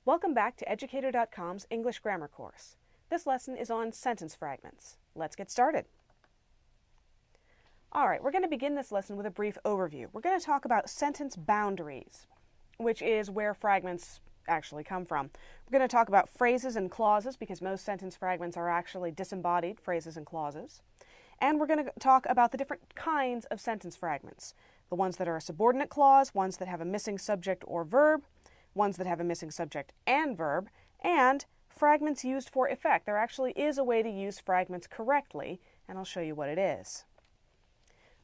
Welcome back to Educator.com's English Grammar course. This lesson is on sentence fragments. Let's get started. Alright, we're going to begin this lesson with a brief overview. We're going to talk about sentence boundaries, which is where fragments actually come from. We're going to talk about phrases and clauses because most sentence fragments are actually disembodied phrases and clauses. And we're going to talk about the different kinds of sentence fragments. The ones that are a subordinate clause, ones that have a missing subject or verb, ones that have a missing subject and verb, and fragments used for effect. There actually is a way to use fragments correctly, and I'll show you what it is.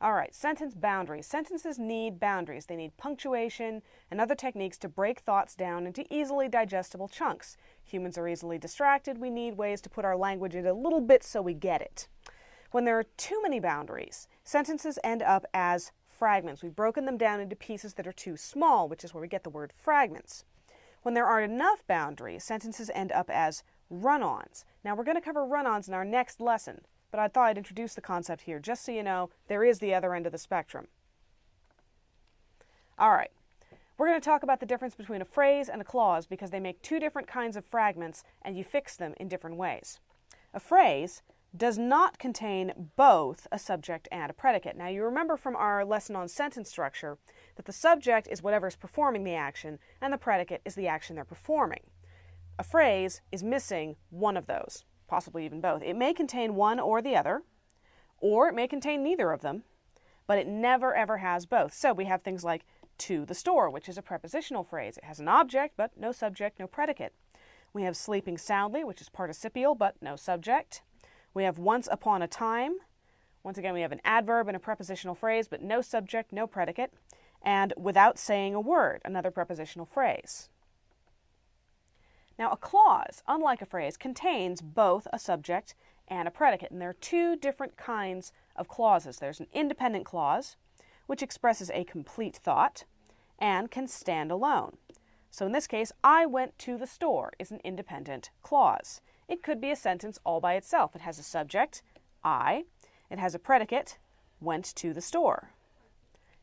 Alright, sentence boundaries. Sentences need boundaries. They need punctuation and other techniques to break thoughts down into easily digestible chunks. Humans are easily distracted. We need ways to put our language in a little bit so we get it. When there are too many boundaries, sentences end up as fragments. We've broken them down into pieces that are too small, which is where we get the word fragments. When there aren't enough boundaries, sentences end up as run-ons. Now we're going to cover run-ons in our next lesson, but I thought I'd introduce the concept here just so you know there is the other end of the spectrum. Alright, we're going to talk about the difference between a phrase and a clause because they make two different kinds of fragments and you fix them in different ways. A phrase does not contain both a subject and a predicate. Now you remember from our lesson on sentence structure that the subject is whatever is performing the action and the predicate is the action they're performing. A phrase is missing one of those, possibly even both. It may contain one or the other, or it may contain neither of them, but it never ever has both. So we have things like to the store, which is a prepositional phrase. It has an object, but no subject, no predicate. We have sleeping soundly, which is participial, but no subject. We have once upon a time. Once again, we have an adverb and a prepositional phrase, but no subject, no predicate. And without saying a word, another prepositional phrase. Now, a clause, unlike a phrase, contains both a subject and a predicate. And there are two different kinds of clauses. There's an independent clause, which expresses a complete thought and can stand alone. So in this case, I went to the store is an independent clause. It could be a sentence all by itself. It has a subject, I. It has a predicate, went to the store.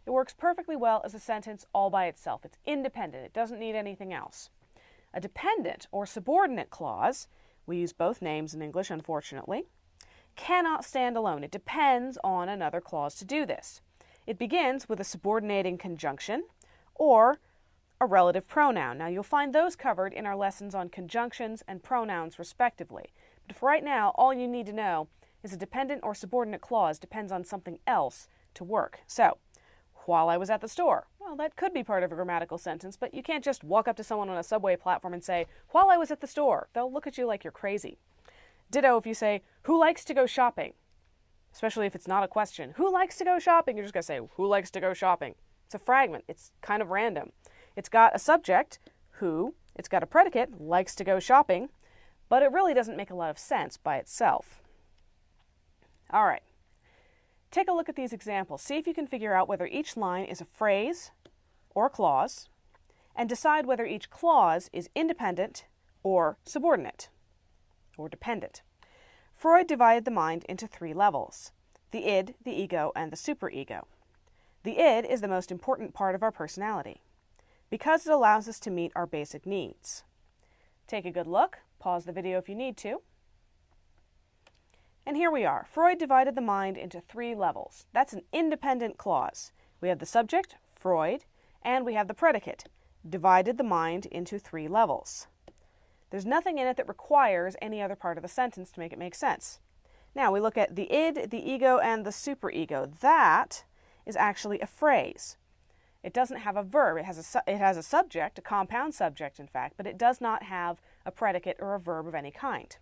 It works perfectly well as a sentence all by itself. It's independent. It doesn't need anything else. A dependent or subordinate clause, we use both names in English, unfortunately, cannot stand alone. It depends on another clause to do this. It begins with a subordinating conjunction or a relative pronoun. Now you'll find those covered in our lessons on conjunctions and pronouns respectively. But for right now, all you need to know is a dependent or subordinate clause depends on something else to work. So, while I was at the store. Well, that could be part of a grammatical sentence, but you can't just walk up to someone on a subway platform and say, while I was at the store. They'll look at you like you're crazy. Ditto if you say, who likes to go shopping? Especially if it's not a question. Who likes to go shopping? You're just going to say, who likes to go shopping? It's a fragment. It's kind of random. It's got a subject, who, it's got a predicate, likes to go shopping, but it really doesn't make a lot of sense by itself. All right, take a look at these examples. See if you can figure out whether each line is a phrase or a clause, and decide whether each clause is independent or subordinate or dependent. Freud divided the mind into three levels: the id, the ego, and the superego. The id is the most important part of our personality, because it allows us to meet our basic needs. Take a good look, pause the video if you need to. And here we are. Freud divided the mind into three levels. That's an independent clause. We have the subject, Freud, and we have the predicate, divided the mind into three levels. There's nothing in it that requires any other part of the sentence to make it make sense. Now we look at the id, the ego, and the superego. That is actually a phrase. It doesn't have a verb. It has a subject, a compound subject, in fact, but it does not have a predicate or a verb of any kind.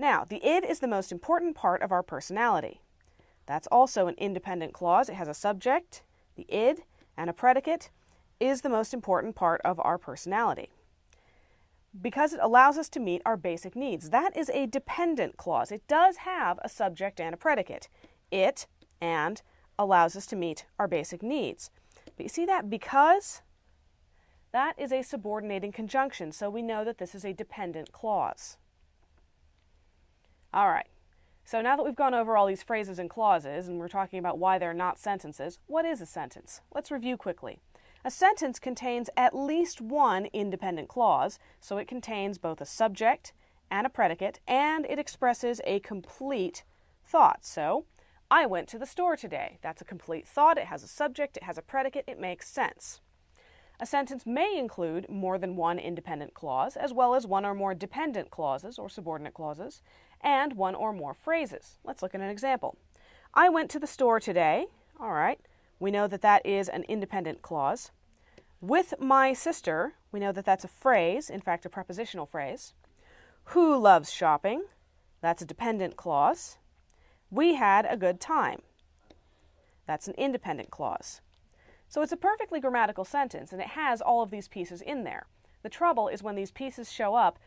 Now, the id is the most important part of our personality. That's also an independent clause. It has a subject, the id, and a predicate is the most important part of our personality, because it allows us to meet our basic needs. That is a dependent clause. It does have a subject and a predicate. It and allows us to meet our basic needs. But you see that because? That is a subordinating conjunction, so we know that this is a dependent clause. All right, so now that we've gone over all these phrases and clauses and we're talking about why they're not sentences, what is a sentence? Let's review quickly. A sentence contains at least one independent clause, so it contains both a subject and a predicate, and it expresses a complete thought. So, I went to the store today. That's a complete thought. It has a subject, it has a predicate, it makes sense. A sentence may include more than one independent clause, as well as one or more dependent clauses or subordinate clauses, and one or more phrases. Let's look at an example. I went to the store today. All right, we know that that is an independent clause. With my sister, we know that that's a phrase, in fact, a prepositional phrase. Who loves shopping? That's a dependent clause. We had a good time. That's an independent clause. So it's a perfectly grammatical sentence, and it has all of these pieces in there. The trouble is when these pieces show up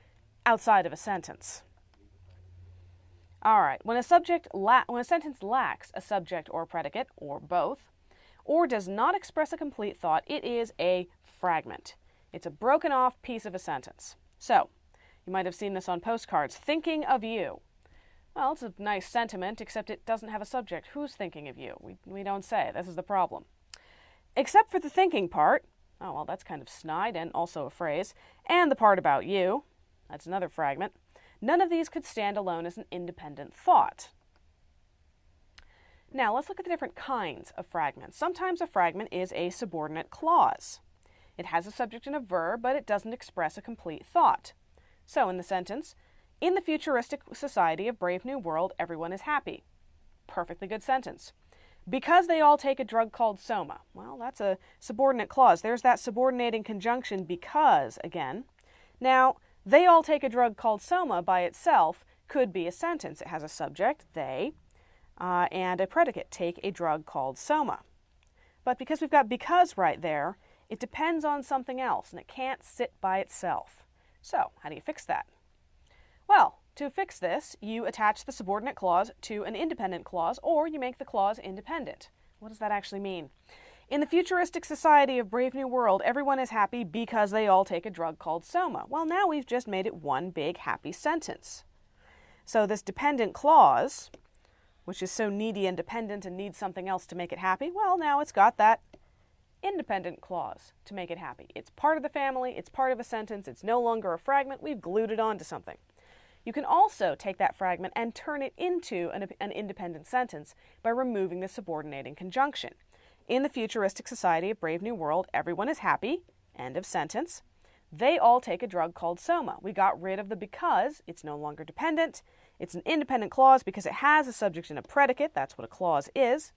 outside of a sentence. All right, when a sentence lacks a subject or predicate, or both, or does not express a complete thought, it is a fragment. It's a broken off piece of a sentence. So, you might have seen this on postcards. Thinking of you. Well, it's a nice sentiment, except it doesn't have a subject. Who's thinking of you? We don't say. This is the problem. Except for the thinking part. Oh, well, that's kind of snide and also a phrase. And the part about you. That's another fragment. None of these could stand alone as an independent thought. Now, let's look at the different kinds of fragments. Sometimes a fragment is a subordinate clause. It has a subject and a verb, but it doesn't express a complete thought. So, in the sentence, in the futuristic society of Brave New World, everyone is happy. Perfectly good sentence. Because they all take a drug called soma. Well, that's a subordinate clause. There's that subordinating conjunction because again. Now, they all take a drug called soma by itself could be a sentence. It has a subject, they, and a predicate, take a drug called soma. But because we've got because right there, it depends on something else, and it can't sit by itself. So, how do you fix that? Well, to fix this, you attach the subordinate clause to an independent clause, or you make the clause independent. What does that actually mean? In the futuristic society of Brave New World, everyone is happy because they all take a drug called soma. Well, now we've just made it one big happy sentence. So this dependent clause, which is so needy and dependent and needs something else to make it happy, well, now it's got that independent clause to make it happy. It's part of the family, it's part of a sentence, it's no longer a fragment, we've glued it onto something. You can also take that fragment and turn it into an independent sentence by removing the subordinating conjunction. In the futuristic society of Brave New World, everyone is happy. End of sentence. They all take a drug called soma. We got rid of the because. It's no longer dependent. It's an independent clause because it has a subject and a predicate. That's what a clause is.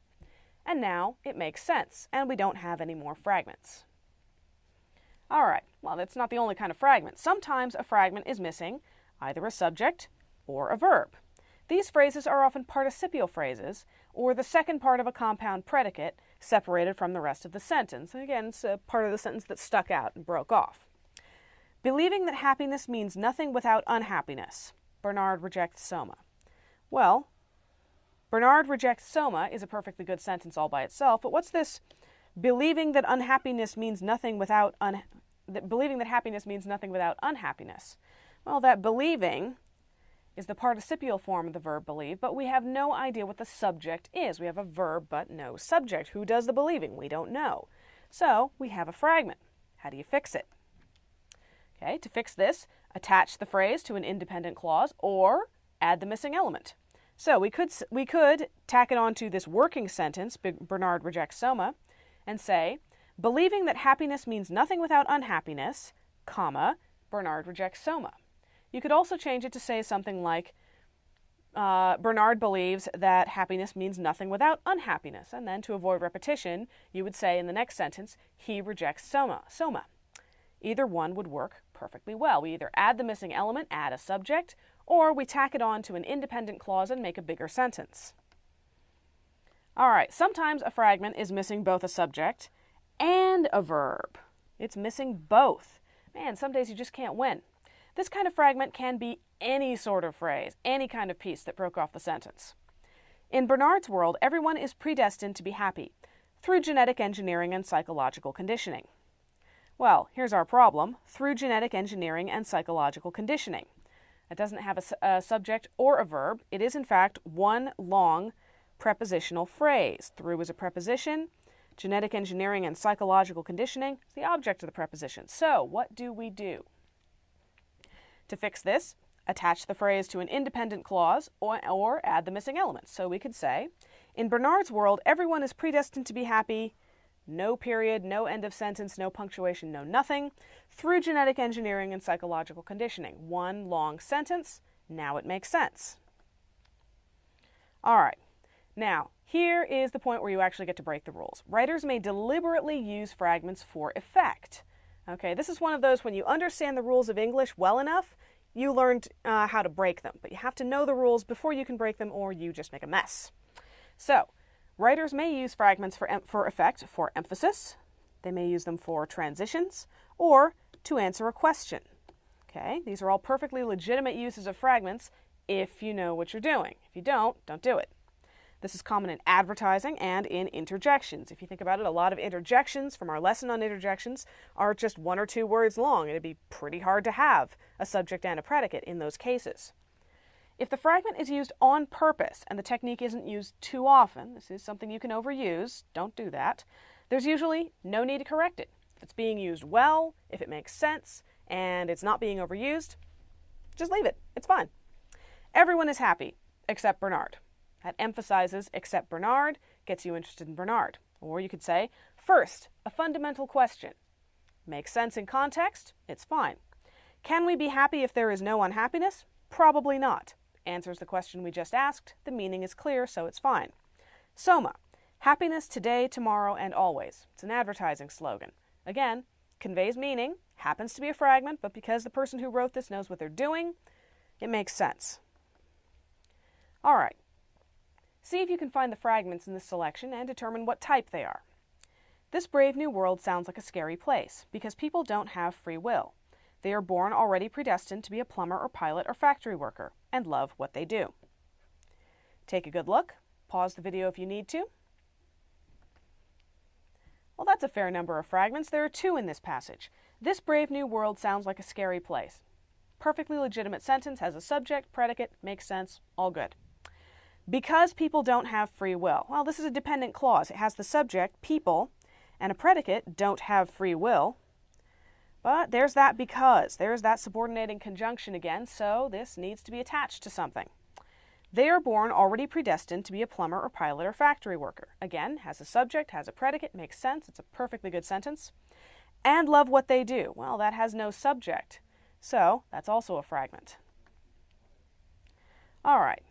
And now it makes sense, and we don't have any more fragments. All right, well, that's not the only kind of fragment. Sometimes a fragment is missing either a subject or a verb. These phrases are often participial phrases, or the second part of a compound predicate separated from the rest of the sentence. And again, it's a part of the sentence that stuck out and broke off. Believing that happiness means nothing without unhappiness. Bernard rejects soma. Well, Bernard rejects soma is a perfectly good sentence all by itself, but what's this believing that unhappiness means nothing without believing that happiness means nothing without unhappiness? Well, that believing is the participial form of the verb believe, but we have no idea what the subject is. We have a verb but no subject. Who does the believing? We don't know. So we have a fragment. How do you fix it? Okay, to fix this, attach the phrase to an independent clause or add the missing element. So we could tack it onto this working sentence, Bernard rejects soma, and say, believing that happiness means nothing without unhappiness, comma, Bernard rejects soma. You could also change it to say something like, Bernard believes that happiness means nothing without unhappiness. And then to avoid repetition, you would say in the next sentence, he rejects soma. Either one would work perfectly well. We either add the missing element, add a subject, or we tack it on to an independent clause and make a bigger sentence. All right, sometimes a fragment is missing both a subject and a verb. It's missing both. Man, some days you just can't win. This kind of fragment can be any sort of phrase, any kind of piece that broke off the sentence. In Bernard's world, everyone is predestined to be happy through genetic engineering and psychological conditioning. Well, here's our problem. Through genetic engineering and psychological conditioning. It doesn't have a subject or a verb. It is, in fact, one long prepositional phrase. Through is a preposition. Genetic engineering and psychological conditioning is the object of the preposition. So, what do we do? To fix this, attach the phrase to an independent clause or add the missing elements. So we could say, in Bernard's world, everyone is predestined to be happy, no period, no end of sentence, no punctuation, no nothing, through genetic engineering and psychological conditioning. One long sentence. Now it makes sense. All right. Now, here is the point where you actually get to break the rules. Writers may deliberately use fragments for effect. Okay, this is one of those when you understand the rules of English well enough, you learned how to break them. But you have to know the rules before you can break them or you just make a mess. So, writers may use fragments for effect, for emphasis. They may use them for transitions or to answer a question. Okay, these are all perfectly legitimate uses of fragments if you know what you're doing. If you don't do it. This is common in advertising and in interjections. If you think about it, a lot of interjections from our lesson on interjections are just 1 or 2 words long. It'd be pretty hard to have a subject and a predicate in those cases. If the fragment is used on purpose and the technique isn't used too often, this is something you can overuse, don't do that, there's usually no need to correct it. If it's being used well, if it makes sense, and it's not being overused, just leave it. It's fine. Everyone is happy except Bernard. That emphasizes except Bernard, gets you interested in Bernard. Or you could say, first, a fundamental question. Makes sense in context, it's fine. Can we be happy if there is no unhappiness? Probably not. Answers the question we just asked, the meaning is clear, so it's fine. Soma, happiness today, tomorrow, and always. It's an advertising slogan. Again, conveys meaning, happens to be a fragment, but because the person who wrote this knows what they're doing, it makes sense. All right. See if you can find the fragments in this selection and determine what type they are. This brave new world sounds like a scary place because people don't have free will. They are born already predestined to be a plumber or pilot or factory worker and love what they do. Take a good look. Pause the video if you need to. Well, that's a fair number of fragments. There are 2 in this passage. This brave new world sounds like a scary place. Perfectly legitimate sentence, has a subject, predicate, makes sense, all good. Because people don't have free will. Well, this is a dependent clause. It has the subject, people, and a predicate, don't have free will. But there's that because. There's that subordinating conjunction again, so this needs to be attached to something. They are born already predestined to be a plumber or pilot or factory worker. Again, has a subject, has a predicate, makes sense. It's a perfectly good sentence. And love what they do. Well, that has no subject, so that's also a fragment. All right.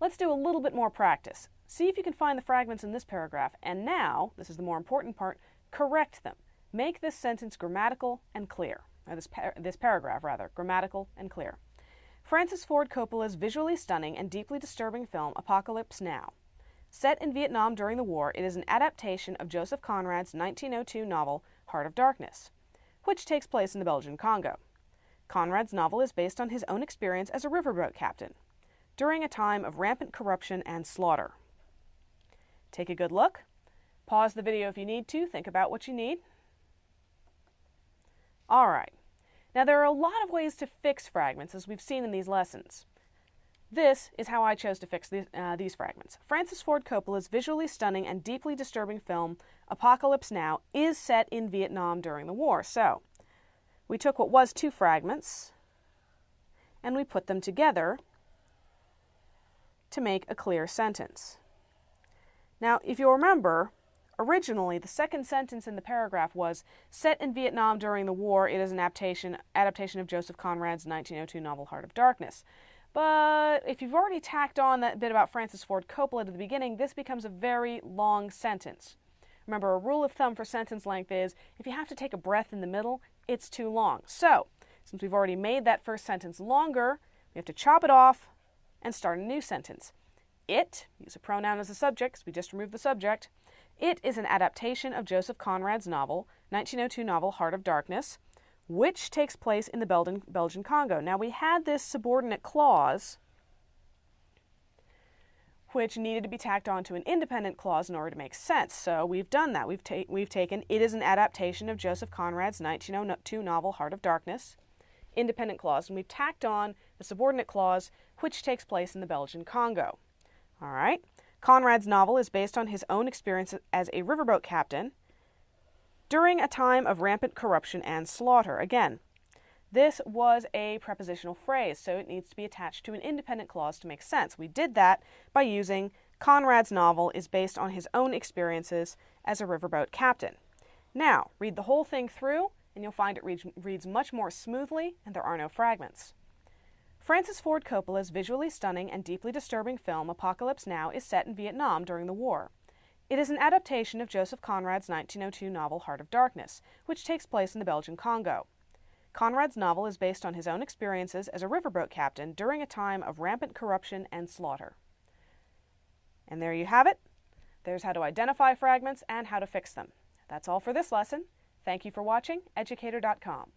Let's do a little bit more practice. See if you can find the fragments in this paragraph, and now, this is the more important part, correct them. Make this sentence grammatical and clear. Or this paragraph, rather, grammatical and clear. Francis Ford Coppola's visually stunning and deeply disturbing film, Apocalypse Now. Set in Vietnam during the war, it is an adaptation of Joseph Conrad's 1902 novel, Heart of Darkness, which takes place in the Belgian Congo. Conrad's novel is based on his own experience as a riverboat captain during a time of rampant corruption and slaughter. Take a good look. Pause the video if you need to. Think about what you need. All right. Now, there are a lot of ways to fix fragments, as we've seen in these lessons. This is how I chose to fix these fragments. Francis Ford Coppola's visually stunning and deeply disturbing film, Apocalypse Now, is set in Vietnam during the war. So, we took what was 2 fragments, and we put them together to make a clear sentence. Now, if you'll remember, originally the second sentence in the paragraph was, set in Vietnam during the war, it is an adaptation of Joseph Conrad's 1902 novel, Heart of Darkness. But if you've already tacked on that bit about Francis Ford Coppola at the beginning, this becomes a very long sentence. Remember, a rule of thumb for sentence length is, if you have to take a breath in the middle, it's too long. So, since we've already made that first sentence longer, we have to chop it off and start a new sentence. It, use a pronoun as a subject because we just removed the subject, it is an adaptation of Joseph Conrad's novel, 1902 novel, Heart of Darkness, which takes place in the Belgian Congo. Now, we had this subordinate clause which needed to be tacked onto an independent clause in order to make sense. So we've done that. We've taken, it is an adaptation of Joseph Conrad's 1902 novel, Heart of Darkness, independent clause, and we've tacked on the subordinate clause, which takes place in the Belgian Congo. All right. Conrad's novel is based on his own experience as a riverboat captain during a time of rampant corruption and slaughter. Again, this was a prepositional phrase, so it needs to be attached to an independent clause to make sense. We did that by using Conrad's novel is based on his own experiences as a riverboat captain. Now, read the whole thing through, and you'll find it reads much more smoothly, and there are no fragments. Francis Ford Coppola's visually stunning and deeply disturbing film Apocalypse Now is set in Vietnam during the war. It is an adaptation of Joseph Conrad's 1902 novel Heart of Darkness, which takes place in the Belgian Congo. Conrad's novel is based on his own experiences as a riverboat captain during a time of rampant corruption and slaughter. And there you have it. There's how to identify fragments and how to fix them. That's all for this lesson. Thank you for watching Educator.com.